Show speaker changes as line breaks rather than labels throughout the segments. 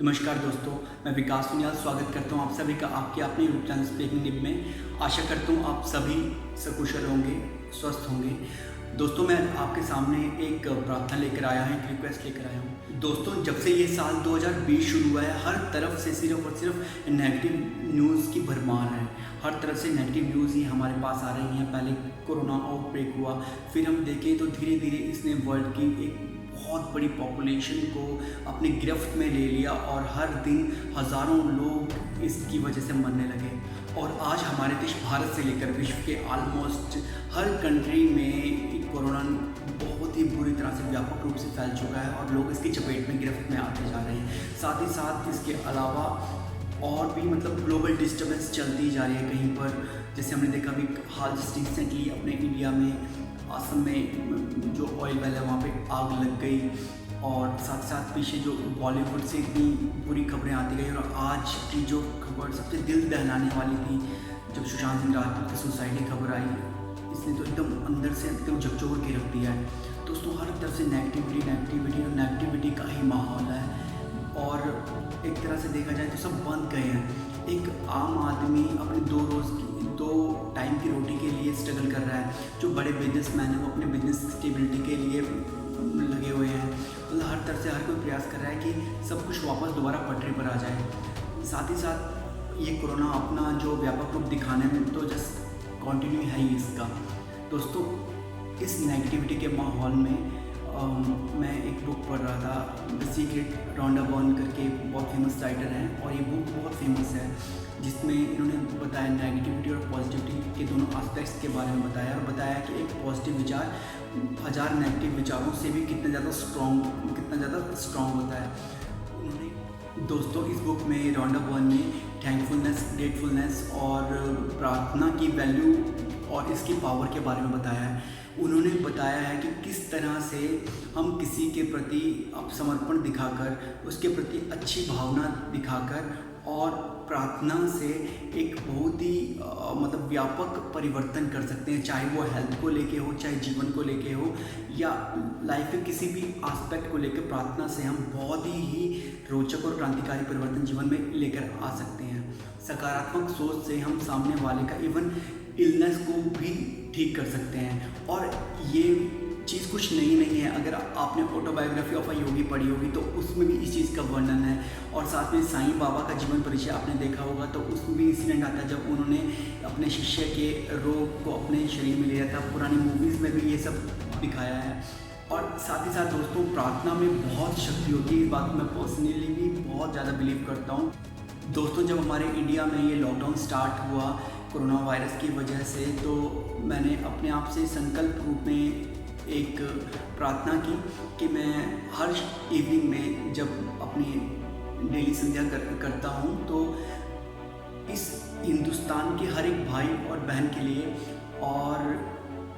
नमस्कार दोस्तों, मैं विकास सुनियाल स्वागत करता हूं आप सभी का आपके अपने यूट्यूब चैनल स्पीकिंग निब में। आशा करता हूं आप सभी सकुशल होंगे, स्वस्थ होंगे। दोस्तों, मैं आपके सामने एक प्रार्थना लेकर आया हूं, एक रिक्वेस्ट लेकर आया हूं। दोस्तों, जब से ये साल 2020 शुरू हुआ है, हर तरफ से सिर्फ और सिर्फ नेगेटिव न्यूज़ की भरमार है। हर तरफ से नेगेटिव न्यूज़ ही हमारे पास आ रही हैं। पहले कोरोना आउटब्रेक हुआ, फिर हम देखें तो धीरे धीरे इसने वर्ल्ड की एक बहुत बड़ी पॉपुलेशन को अपनी गिरफ्त में ले लिया और हर दिन हज़ारों लोग इसकी वजह से मरने लगे। और आज हमारे देश भारत से लेकर विश्व के ऑलमोस्ट हर कंट्री में कोरोना बहुत ही बुरी तरह से व्यापक रूप से फैल चुका है और लोग इसकी चपेट में गिरफ्त में आते जा रहे हैं। साथ ही साथ इसके अलावा और भी ग्लोबल डिस्टर्बेंस चलती जा रही है कहीं पर। जैसे हमने देखा अभी हाल रिसेंटली अपने इंडिया में असम में जो ऑयल वेल है वहाँ पे आग लग गई। और साथ साथ पीछे जो बॉलीवुड से इतनी बुरी खबरें आती गई। और आज की जो खबर सबसे दिल दहलाने वाली थी, जब सुशांत सिंह राजपूत की सुसाइड की खबर आई, इसने तो एकदम अंदर से एकदम झकझोर के रख दिया है। दोस्तों, हर तरफ से नेगेटिविटी का ही माहौल है। और एक तरह से देखा जाए तो सब बंद गए हैं। एक आम आदमी अपने दो टाइम की रोटी के लिए स्ट्रगल कर रहा है। जो बड़े बिजनेसमैन हैं वो अपने बिजनेस स्टेबिलिटी के लिए लगे हुए हैं। हर तरफ से हर कोई प्रयास कर रहा है कि सब कुछ वापस दोबारा पटरी पर आ जाए। साथ ही साथ ये कोरोना अपना जो व्यापक रूप दिखाने में तो जस्ट कंटिन्यू है ही इसका। दोस्तों, इस नेगेटिविटी के माहौल में मैं एक बुक पढ़ रहा था, द सीक्रेट। रॉन्डा बर्न करके बहुत फेमस राइटर हैं और ये बुक बहुत फेमस है, जिसमें इन्होंने बताया नेगेटिविटी और पॉजिटिविटी के दोनों एस्पेक्ट्स के बारे में बताया। और बताया कि एक पॉजिटिव विचार 1000 नेगेटिव विचारों से भी कितना ज़्यादा स्ट्रॉन्ग होता है। उन्होंने दोस्तों इस बुक में रॉन्डा बर्न ने थैंकफुलनेस, ग्रेटफुलनेस और प्रार्थना की वैल्यू और इसकी पावर के बारे में बताया है। उन्होंने बताया है कि किस तरह से हम किसी के प्रति समर्पण दिखाकर, उसके प्रति अच्छी भावना दिखाकर और प्रार्थना से एक बहुत ही व्यापक परिवर्तन कर सकते हैं। चाहे वो हेल्थ को लेके हो, चाहे जीवन को लेके हो, या लाइफ के किसी भी एस्पेक्ट को लेकर प्रार्थना से हम बहुत ही रोचक और क्रांतिकारी परिवर्तन जीवन में लेकर आ सकते हैं। सकारात्मक सोच से हम सामने वाले का इवन इलनेस को भी ठीक कर सकते हैं। और ये चीज़ कुछ नई नहीं है। अगर आपने ऑटोबायोग्राफी ऑफ अ योगी पढ़ी होगी तो उसमें भी इस चीज़ का वर्णन है। और साथ में साईं बाबा का जीवन परिचय आपने देखा होगा तो उसमें भी इंसिडेंट आता है जब उन्होंने अपने शिष्य के रोग को अपने शरीर में लिया था। पुरानी मूवीज़ में भी ये सब दिखाया है। और साथ ही साथ दोस्तों, प्रार्थना में बहुत शक्ति होती है। इस बात में पर्सनली भी बहुत ज़्यादा बिलीव करता हूँ। दोस्तों, जब हमारे इंडिया में ये लॉकडाउन स्टार्ट हुआ कोरोना वायरस की वजह से, तो मैंने अपने आप से संकल्प रूप में एक प्रार्थना की कि मैं हर इवनिंग में जब अपनी डेली संध्या करता हूँ तो इस हिंदुस्तान के हर एक भाई और बहन के लिए और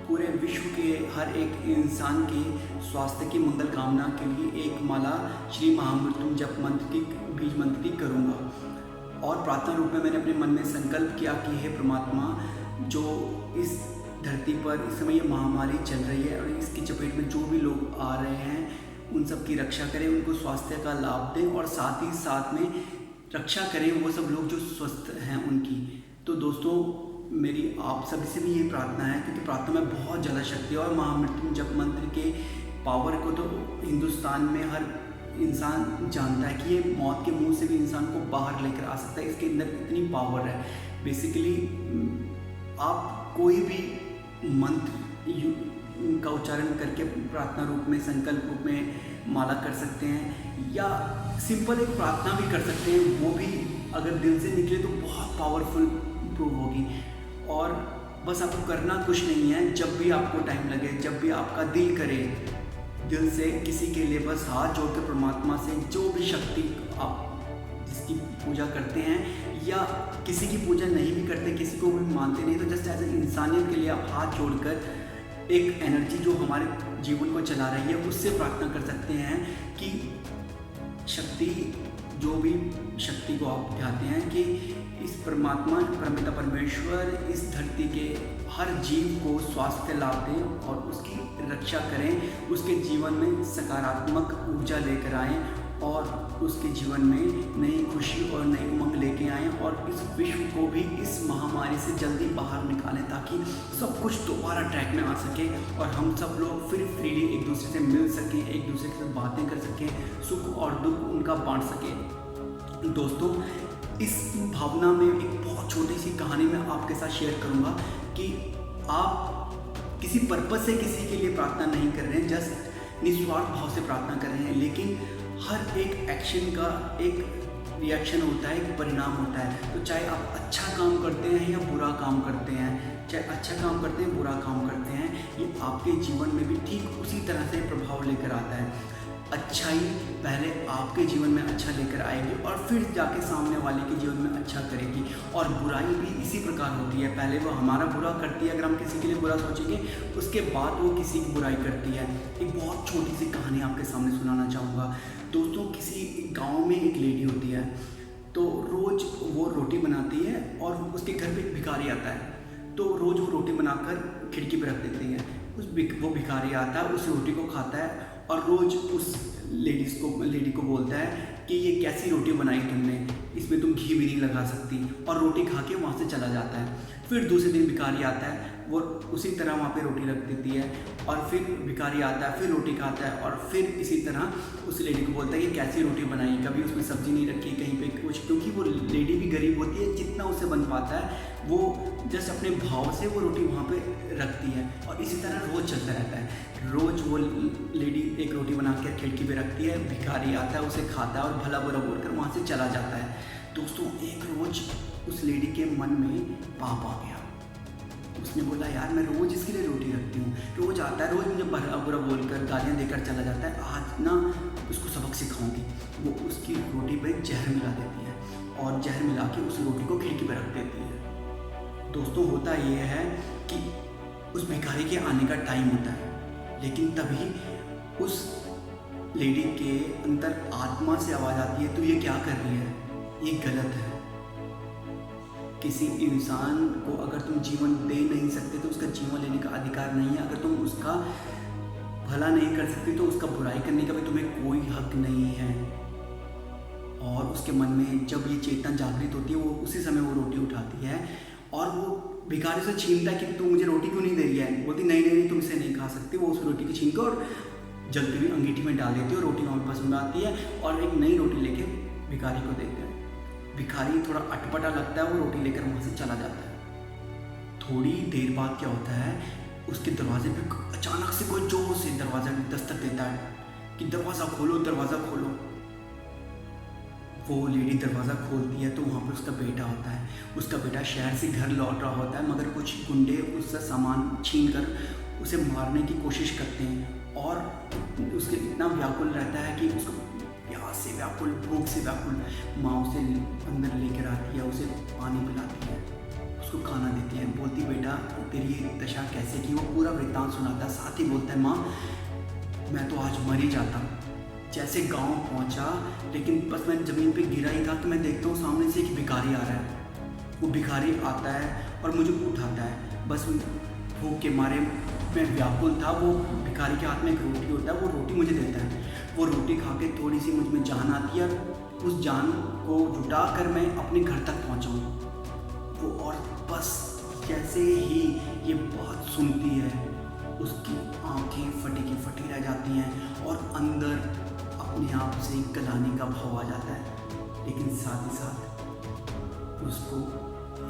पूरे विश्व के हर एक इंसान के स्वास्थ्य की मंगल कामना के लिए एक माला श्री महामृत्युंजय जप मंत्र की बीज मंत्र की करूँगा। और प्रार्थना रूप में मैंने अपने मन में संकल्प किया कि हे परमात्मा, जो इस धरती पर इस समय ये महामारी चल रही है और इसकी चपेट में जो भी लोग आ रहे हैं उन सब की रक्षा करें, उनको स्वास्थ्य का लाभ दें और साथ ही साथ में रक्षा करें वो सब लोग जो स्वस्थ हैं उनकी। तो दोस्तों, मेरी आप सभी से भी ये प्रार्थना है, क्योंकि प्रार्थना में बहुत ज़्यादा शक्ति है। और महामृत्युंजय जप मंत्र के पावर को तो हिंदुस्तान में हर इंसान जानता है कि ये मौत के मुंह से भी इंसान को बाहर लेकर आ सकता है। इसके अंदर इतनी पावर है। बेसिकली आप कोई भी मंत्र का उच्चारण करके प्रार्थना रूप में, संकल्प रूप में माला कर सकते हैं, या सिंपल एक प्रार्थना भी कर सकते हैं। वो भी अगर दिल से निकले तो बहुत पावरफुल प्रूव होगी। और बस आपको करना कुछ नहीं है। जब भी आपको टाइम लगे, जब भी आपका दिल करे, दिल से किसी के लिए बस हाथ जोड़ कर परमात्मा से जो भी शक्ति आप जिसकी पूजा करते हैं, या किसी की पूजा नहीं भी करते, किसी को भी मानते नहीं, तो जस्ट एज ए इंसानियत के लिए आप हाथ जोड़कर एक एनर्जी जो हमारे जीवन को चला रही है उससे प्रार्थना कर सकते हैं कि शक्ति, जो भी शक्ति को आप चाहते हैं कि इस परमात्मा, परमपिता परमेश्वर इस धरती के हर जीव को स्वास्थ्य लाभ दें और उसकी रक्षा करें, उसके जीवन में सकारात्मक ऊर्जा लेकर आएँ और उसके जीवन में नई खुशी और नई उमंग लेके आएँ और इस विश्व को भी इस महामारी से जल्दी बाहर निकालें, ताकि सब कुछ दोबारा ट्रैक में आ सके और हम सब लोग फिर फ्रीली एक दूसरे से मिल सकें, एक दूसरे के साथ बातें कर सकें, सुख और दुख उनका बांट सकें। दोस्तों, इस भावना में एक बहुत छोटी सी कहानी मैं आपके साथ शेयर करूँगा कि आप किसी पर्पस से किसी के लिए प्रार्थना नहीं कर रहे हैं, जस्ट निस्वार्थ भाव से प्रार्थना कर रहे हैं, लेकिन हर एक एक्शन का एक रिएक्शन होता है, एक परिणाम होता है। तो चाहे आप अच्छा काम करते हैं या बुरा काम करते हैं, चाहे अच्छा काम करते हैं बुरा काम करते हैं, ये आपके जीवन में भी ठीक उसी तरह से प्रभाव लेकर आता है। अच्छाई पहले आपके जीवन में अच्छा लेकर आएगी और फिर जाके सामने वाले के जीवन में अच्छा करेगी। और बुराई भी इसी प्रकार होती है, पहले वो हमारा बुरा करती है, अगर हम किसी के लिए बुरा सोचेंगे, उसके बाद वो किसी की बुराई करती है। एक बहुत छोटी सी कहानी आपके सामने सुनाना चाहूँगा। दोस्तों, किसी गांव में एक लेडी होती है, तो रोज़ वो रोटी बनाती है और उसके घर पे एक भिखारी आता है, तो रोज़ वो रोटी बनाकर खिड़की पर रख देती है। वो भिखारी आता है, उस रोटी को खाता है और रोज़ उस लेडी को बोलता है कि ये कैसी रोटी बनाई तुमने, इसमें तुम घी भी नहीं लगा सकती, और रोटी खा के वहाँ से चला जाता है। फिर दूसरे दिन भिखारी आता है, वो उसी तरह वहाँ पे रोटी रख देती है, और फिर भिखारी आता है, फिर रोटी खाता है, और फिर इसी तरह उस लेडी को बोलता है कि कैसी रोटी बनाई, कभी उसमें सब्ज़ी नहीं रखी, कहीं पे कुछ, क्योंकि वो लेडी भी गरीब होती है, जितना उसे बन पाता है वो जस्ट अपने भाव से वो रोटी वहाँ पे रखती है। और इसी तरह रोज़ चलता रहता है। रोज़ वो लेडी एक रोटी बना के खिड़की पे रखती है, भिखारी आता है, उसे खाता है और भला बुरा बोलकर वहाँ से चला जाता है। दोस्तों, एक रोज़ उस लेडी के मन में पाप आ गया। उसने बोला, यार मैं रोज़ इसके लिए रोटी रखती हूँ, रोज़ आता है, रोज़ मुझे भला बुरा बोलकर गालियाँ देकर चला जाता है, आज ना उसको सबक सिखाऊंगी। वो उसकी रोटी पे जहर मिला देती है और जहर मिला के उस रोटी को खिड़की पर रख देती है। दोस्तों, होता ये है कि उस भिखारी के आने का टाइम होता है, लेकिन तभी उस लेडी के अंदर आत्मा से आवाज़ आती है, तू ये क्या कर रही है, ये गलत है। किसी इंसान को अगर तुम जीवन दे नहीं सकते तो उसका जीवन लेने का अधिकार नहीं है। अगर तुम उसका भला नहीं कर सकते तो उसका बुराई करने का भी तुम्हें कोई हक नहीं है। और उसके मन में जब ये चेतना जागृत होती है, वो उसी समय वो रोटी उठाती है और वो भिखारी से छीनता है कि तू मुझे रोटी क्यों नहीं दे रही है। बोलती, नहीं नहीं, तुम इसे नहीं खा सकती। वो उस रोटी को छीन कर और जलती हुई अंगीठी में डाल देती है और रोटी वहाँ पसंद आती है और एक नई रोटी लेके भिखारी को देते हैं। भिखारी थोड़ा अटपटा लगता है, वो रोटी लेकर वहाँ से चला जाता है। थोड़ी देर बाद क्या होता है, उसके दरवाजे पे अचानक से कोई जोर से दरवाज़ा दस्तक देता है कि दरवाज़ा खोलो, दरवाज़ा खोलो। वो लेडी दरवाज़ा खोलती है तो वहाँ पर उसका बेटा होता है। उसका बेटा शहर से घर लौट रहा होता है, मगर कुछ गुंडे उससे सामान छीन कर उसे मारने की कोशिश करते हैं और उसके इतना व्याकुल रहता है कि उसको प्यास से व्याकुल, भूख से व्याकुल, माँ उसे अंदर लेकर आती है, उसे पानी पिलाती है, उसको खाना देती है। बोलती, बेटा तेरी दशा कैसे की। वो पूरा वृत्तांत सुनाता है, साथ ही बोलता है, माँ मैं तो आज मर ही जाता। जैसे गांव पहुंचा, लेकिन बस मैं ज़मीन पे गिरा ही था तो मैं देखता हूँ सामने से एक भिखारी आ रहा है। वो भिखारी आता है और मुझे उठाता है। बस भूख के मारे मैं व्याकुल था। वो भिखारी के हाथ में एक रोटी होता है, वो रोटी मुझे देता है। वो रोटी खा के थोड़ी सी मुझ में जान आती है, उस जान को जुटा कर मैं अपने घर तक पहुँचाऊँ। वो और बस जैसे ही ये बात सुनती है, उसकी आंखें फटी की फटी रह जाती हैं और अंदर अपने आप से गलाने का भाव आ जाता है। लेकिन साथ ही साथ उसको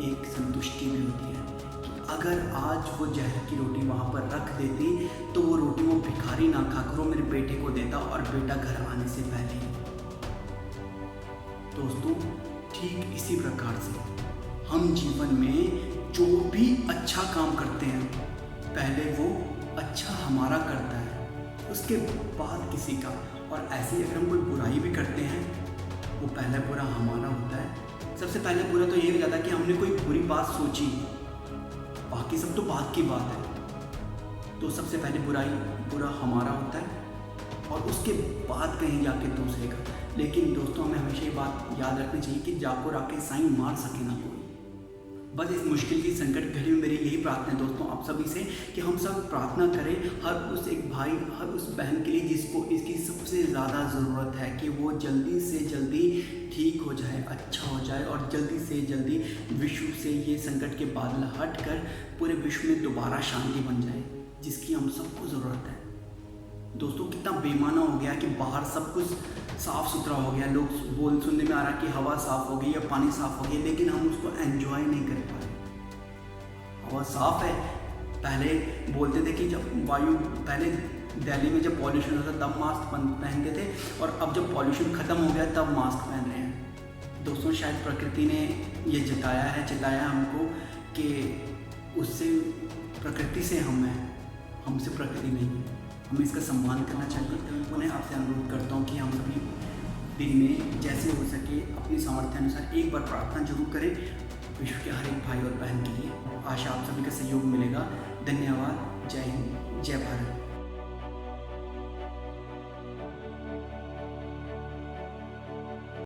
एक संतुष्टि भी होती है कि अगर आज वो जहर की रोटी वहाँ पर रख देती तो वो रोटी वो भिखारी ना खाकर वो मेरे बेटे को देता और बेटा घर आने से पहले ही। दोस्तों, ठीक इसी प्रकार से हम जीवन में जो भी अच्छा काम करते हैं, पहले वो अच्छा हमारा करता है, उसके बाद किसी का। और ऐसे ही अगर हम कोई बुराई भी करते हैं, वो पहला बुरा हमारा होता है। सबसे पहले बुरा तो ये हो जाता है कि हमने कोई बुरी बात सोची, बाकी सब तो बात की बात है। तो सबसे पहले बुरा हमारा होता है और उसके बाद कहीं जाके दूसरे का। लेकिन दोस्तों, हमें हमेशा ये बात याद रखनी चाहिए कि जाको आके साइन मार सके ना कोई। बस इस मुश्किल की संकट घड़ी में मेरी यही प्रार्थना है दोस्तों आप सभी से कि हम सब प्रार्थना करें हर उस एक भाई, हर उस बहन के लिए जिसको इसकी सबसे ज़्यादा ज़रूरत है, कि वो जल्दी से जल्दी ठीक हो जाए, अच्छा हो जाए और जल्दी से जल्दी विश्व से ये संकट के बादल हट कर पूरे विश्व में दोबारा शांति बन जाए, जिसकी हम सबको ज़रूरत है। दोस्तों कितना बेमाना हो गया कि बाहर सब कुछ साफ़ सुथरा हो गया, लोग सुनने में आ रहा कि हवा साफ़ हो गई या पानी साफ़ हो गया, लेकिन हम उसको एंजॉय नहीं कर पा रहे। हवा साफ़ है, पहले बोलते थे कि जब वायु, पहले दिल्ली में जब पॉल्यूशन होता तब मास्क पहनते थे, और अब जब पॉल्यूशन ख़त्म हो गया तब मास्क पहन रहे हैं। दोस्तों शायद प्रकृति ने ये जताया हमको कि उससे, प्रकृति से हम हैं, हमसे प्रकृति नहीं है, हमें इसका सम्मान करना चाहिए। उन्हें आपसे अनुरोध करता हूँ कि हम सभी दिन में जैसे हो सके अपनी सामर्थ्य अनुसार एक बार प्रार्थना जरूर करें विश्व के हर एक भाई और बहन के लिए। आशा आप सभी का सहयोग मिलेगा। धन्यवाद। जय हिंद, जय भारत।